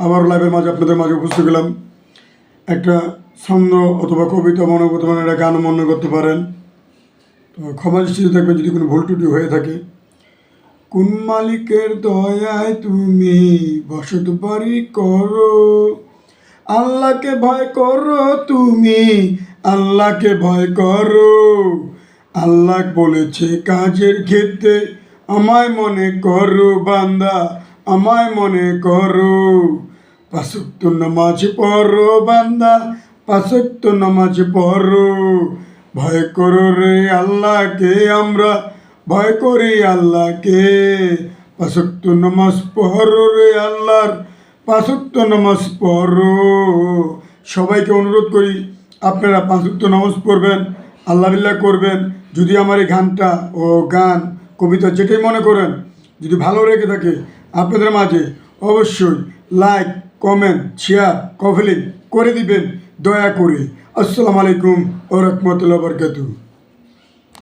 আবার লাইভের মাঝে আপনাদের মাঝে উপস্থিত গেলাম। একটা ছন্দ অথবা কবিতা মনে করতে পারেন, একটা গানও মনে করতে পারেন। তো ক্ষমা দৃষ্টিতে দেখবেন যদি কোনো ভুল ত্রুটি হয়ে থাকে। কোন মালিকের দয়ায় তুমি বসত বাড়ি করো, আল্লাহকে ভয় করো তুমি, আল্লাহকে ভয় করো। আল্লাহ বলেছে কাজের ক্ষেত্রে আমায় মনে করো বান্দা, আমায় মনে করো। পাঁচ ওয়াক্ত নামাজ পড়ো বান্দা, পাঁচ ওয়াক্ত নামাজ পড়ো। ভয় করো রে আল্লাহকে, আমরা ভয় করি আল্লাহকে। পাঁচ ওয়াক্ত নামাজ পড়ো রে আল্লাহর, পাঁচ ওয়াক্ত নামাজ পড়ো। সবাইকে অনুরোধ করি আপনারা পাঁচ ওয়াক্ত নামাজ পড়বেন, আল্লাহ বিল্লাহ করবেন। যদি আমার এই গানটা ও গান কবিতা যেটাই মনে করেন যদি ভালো রেখে থাকে আপনাদের মাঝে অবশ্যই লাইক, কমেন্ট, শেয়ার, কমেন্ট করে দিবেন দয়া করে। আসসালামু আলাইকুম ওয়া রাহমাতুল্লাহি ওয়া বারাকাতুহু।